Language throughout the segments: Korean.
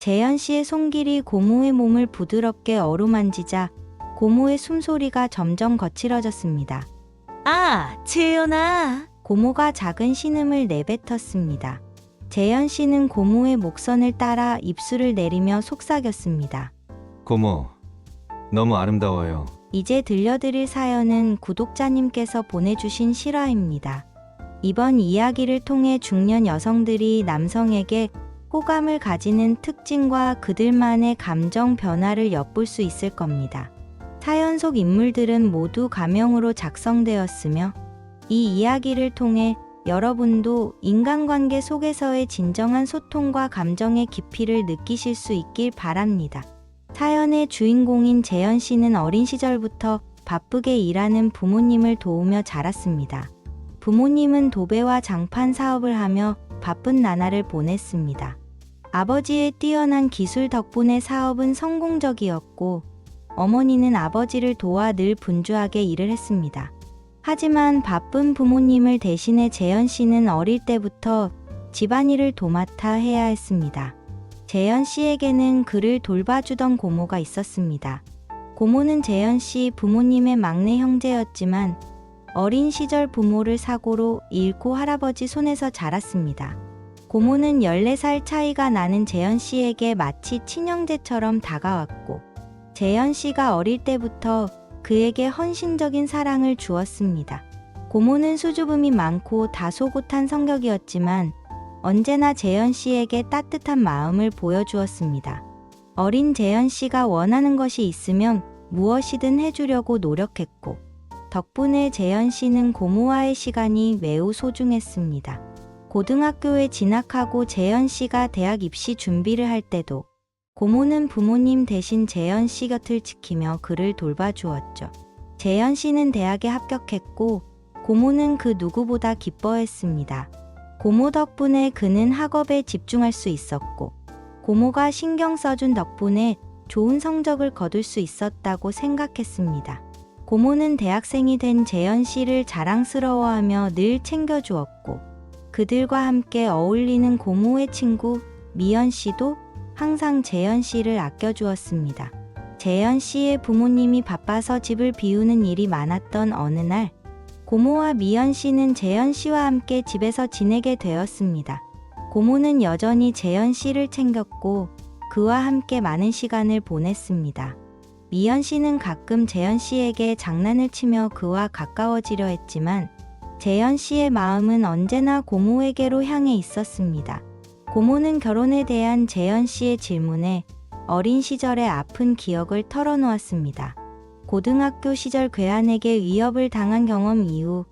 재현 씨의 손길이 고모의 몸을 부드럽게 어루만지자 고모의 숨소리가 점점 거칠어졌습니다. 아, 재현아. 고모가 작은 신음을 내뱉었습니다. 재현 씨는 고모의 목선을 따라 입술을 내리며 속삭였습니다. 고모, 너무 아름다워요. 이제 들려드릴 사연은 구독자님께서 보내주신 실화입니다. 이번 이야기를 통해 중년 여성들이 남성에게 호감을 가지는 특징과 그들만의 감정 변화를 엿볼 수 있을 겁니다. 사연 속 인물들은 모두 가명으로 작성되었으며 이 이야기를 통해 여러분도 인간관계 속에서의 진정한 소통과 감정의 깊이를 느끼실 수 있길 바랍니다. 사연의 주인공인 재현 씨는 어린 시절부터 바쁘게 일하는 부모님을 도우며 자랐습니다. 부모님은 도배와 장판 사업을 하며 바쁜 나날을 보냈습니다. 아버지의 뛰어난 기술 덕분에 사업은 성공적이었고 어머니는 아버지를 도와 늘 분주하게 일을 했습니다. 하지만 바쁜 부모님을 대신해 재현 씨는 어릴 때부터 집안일을 도맡아 해야 했습니다. 재현 씨에게는 그를 돌봐주던 고모가 있었습니다. 고모는 재현 씨 부모님의 막내 형제였지만 어린 시절 부모를 사고로 잃고 할아버지 손에서 자랐습니다. 고모는 14살 차이가 나는 재현 씨에게 마치 친형제처럼 다가왔고 재현 씨가 어릴 때부터 그에게 헌신적인 사랑을 주었습니다. 고모는 수줍음이 많고 다소곳한 성격이었지만 언제나 재현 씨에게 따뜻한 마음을 보여주었습니다. 어린 재현 씨가 원하는 것이 있으면 무엇이든 해주려고 노력했고 덕분에 재현 씨는 고모와의 시간이 매우 소중했습니다. 고등학교에 진학하고 재현 씨가 대학 입시 준비를 할 때도 고모는 부모님 대신 재현 씨 곁을 지키며 그를 돌봐주었죠. 재현 씨는 대학에 합격했고 고모는 그 누구보다 기뻐했습니다. 고모 덕분에 그는 학업에 집중할 수 있었고 고모가 신경 써준 덕분에 좋은 성적을 거둘 수 있었다고 생각했습니다. 고모는 대학생이 된 재현 씨를 자랑스러워하며 늘 챙겨주었고 그들과 함께 어울리는 고모의 친구 미연 씨도 항상 재현 씨를 아껴주었습니다. 재현 씨의 부모님이 바빠서 집을 비우는 일이 많았던 어느 날 고모와 미연 씨는 재현 씨와 함께 집에서 지내게 되었습니다. 고모는 여전히 재현 씨를 챙겼고 그와 함께 많은 시간을 보냈습니다. 미연 씨는 가끔 재현 씨에게 장난을 치며 그와 가까워지려 했지만 재현 씨의 마음은 언제나 고모에게로 향해 있었습니다. 고모는 결혼에 대한 재현 씨의 질문에 어린 시절의 아픈 기억을 털어놓았습니다. 고등학교 시절 괴한에게 위협을 당한 경험 이후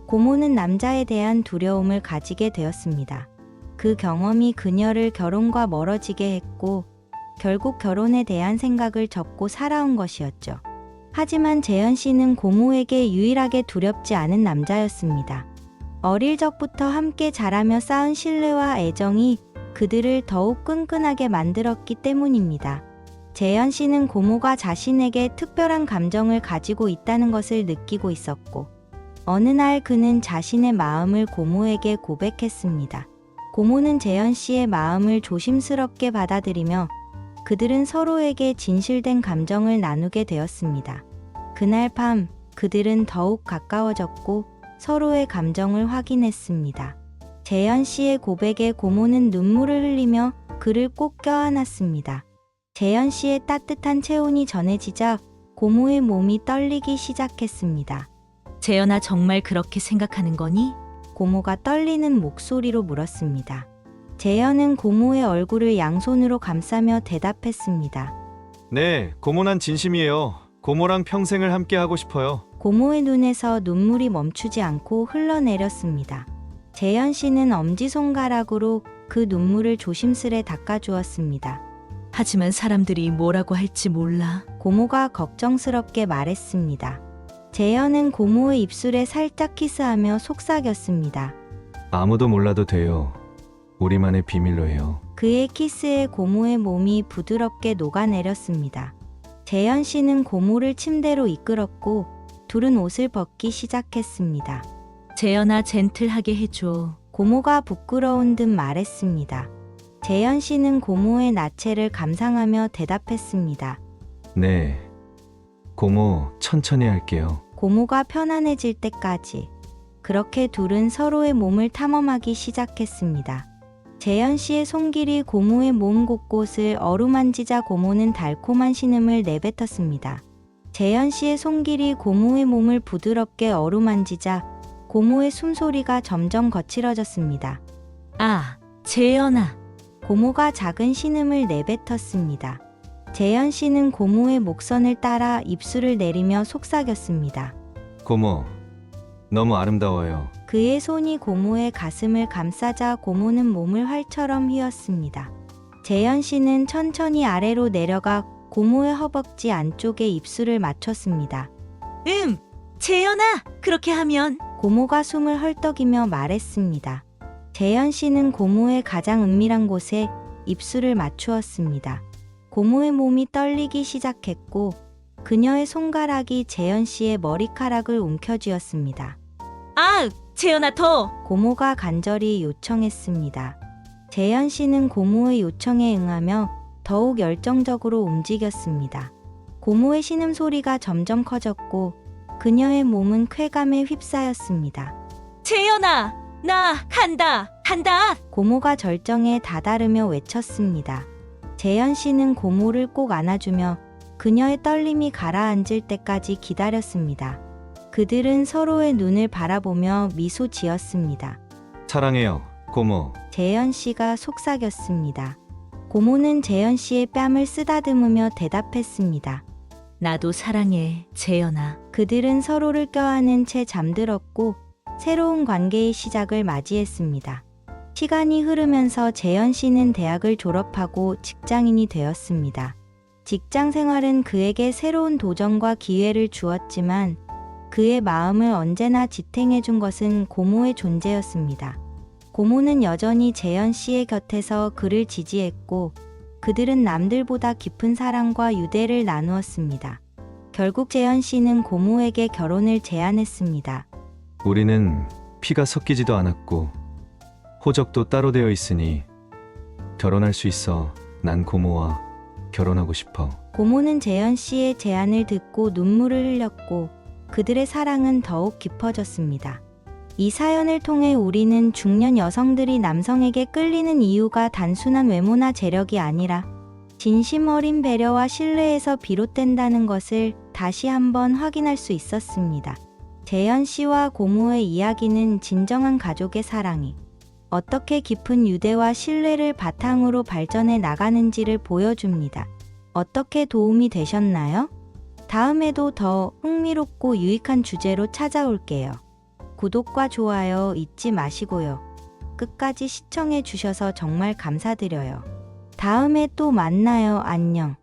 고모는 남자에 대한 두려움을 가지게 되었습니다. 그 경험이 그녀를 결혼과 멀어지게 했고 결국 결혼에 대한 생각을 접고 살아온 것이었죠. 하지만 재현 씨는 고모에게 유일하게 두렵지 않은 남자였습니다. 어릴 적부터 함께 자라며 쌓은 신뢰와 애정이 그들을 더욱 끈끈하게 만들었기 때문입니다. 재현 씨는 고모가 자신에게 특별한 감정을 가지고 있다는 것을 느끼고 있었고 어느 날 그는 자신의 마음을 고모에게 고백했습니다. 고모는 재현 씨의 마음을 조심스럽게 받아들이며 그들은 서로에게 진실된 감정을 나누게 되었습니다. 그날 밤 그들은 더욱 가까워졌고 서로의 감정을 확인했습니다. 재현 씨의 고백에 고모는 눈물을 흘리며 그를 꼭 껴안았습니다. 재현 씨의 따뜻한 체온이 전해지자 고모의 몸이 떨리기 시작했습니다. 재현아, 정말 그렇게 생각하는 거니? 고모가 떨리는 목소리로 물었습니다. 재현은 고모의 얼굴을 양손으로 감싸며 대답했습니다. 네, 고모 난 진심이에요. 고모랑 평생을 함께 하고 싶어요. 고모의 눈에서 눈물이 멈추지 않고 흘러내렸습니다. 재현 씨는 엄지손가락으로 그 눈물을 조심스레 닦아주었습니다. 하지만 사람들이 뭐라고 할지 몰라. 고모가 걱정스럽게 말했습니다. 재현은 고모의 입술에 살짝 키스하며 속삭였습니다. 아무도 몰라도 돼요. 우리만의 비밀로 해요. 그의 키스에 고모의 몸이 부드럽게 녹아내렸습니다. 재현 씨는 고모를 침대로 이끌었고 둘은 옷을 벗기 시작했습니다. 재현아, 젠틀하게 해줘. 고모가 부끄러운 듯 말했습니다. 재현 씨는 고모의 나체를 감상하며 대답했습니다. 네. 고모, 천천히 할게요. 고모가 편안해질 때까지. 그렇게 둘은 서로의 몸을 탐험하기 시작했습니다. 재현 씨의 손길이 고모의 몸 곳곳을 어루만지자 고모는 달콤한 신음을 내뱉었습니다. 재현 씨의 손길이 고모의 몸을 부드럽게 어루만지자 고모의 숨소리가 점점 거칠어졌습니다. 아, 재현아. 고모가 작은 신음을 내뱉었습니다. 재현 씨는 고모의 목선을 따라 입술을 내리며 속삭였습니다. 고모, 너무 아름다워요. 그의 손이 고모의 가슴을 감싸자 고모는 몸을 활처럼 휘었습니다. 재현 씨는 천천히 아래로 내려가 고모의 허벅지 안쪽에 입술을 맞췄습니다. 재현아, 그렇게 하면. 고모가 숨을 헐떡이며 말했습니다. 재현 씨는 고모의 가장 은밀한 곳에 입술을 맞추었습니다. 고모의 몸이 떨리기 시작했고 그녀의 손가락이 재현 씨의 머리카락을 움켜쥐었습니다. 아, 재현아 더. 고모가 간절히 요청했습니다. 재현 씨는 고모의 요청에 응하며 더욱 열정적으로 움직였습니다. 고모의 신음소리가 점점 커졌고 그녀의 몸은 쾌감에 휩싸였습니다. 재현아, 나 간다. 간다. 고모가 절정에 다다르며 외쳤습니다. 재현 씨는 고모를 꼭 안아주며 그녀의 떨림이 가라앉을 때까지 기다렸습니다. 그들은 서로의 눈을 바라보며 미소 지었습니다. 사랑해요, 고모. 재현 씨가 속삭였습니다. 고모는 재현 씨의 뺨을 쓰다듬으며 대답했습니다. 나도 사랑해, 재현아. 그들은 서로를 껴안은 채 잠들었고 새로운 관계의 시작을 맞이했습니다. 시간이 흐르면서 재현 씨는 대학을 졸업하고 직장인이 되었습니다. 직장 생활은 그에게 새로운 도전과 기회를 주었지만 그의 마음을 언제나 지탱해 준 것은 고모의 존재였습니다. 고모는 여전히 재현 씨의 곁에서 그를 지지했고 그들은 남들보다 깊은 사랑과 유대를 나누었습니다. 결국 재현 씨는 고모에게 결혼을 제안했습니다. 우리는 피가 섞이지도 않았고 호적도 따로 되어 있으니 결혼할 수 있어. 난 고모와 결혼하고 싶어. 고모는 재현 씨의 제안을 듣고 눈물을 흘렸고 그들의 사랑은 더욱 깊어졌습니다. 이 사연을 통해 우리는 중년 여성들이 남성에게 끌리는 이유가 단순한 외모나 재력이 아니라 진심 어린 배려와 신뢰에서 비롯된다는 것을 다시 한번 확인할 수 있었습니다. 재현 씨와 고모의 이야기는 진정한 가족의 사랑이 어떻게 깊은 유대와 신뢰를 바탕으로 발전해 나가는지를 보여줍니다. 어떻게 도움이 되셨나요? 다음에도 더 흥미롭고 유익한 주제로 찾아올게요. 구독과 좋아요 잊지 마시고요. 끝까지 시청해 주셔서 정말 감사드려요. 다음에 또 만나요. 안녕.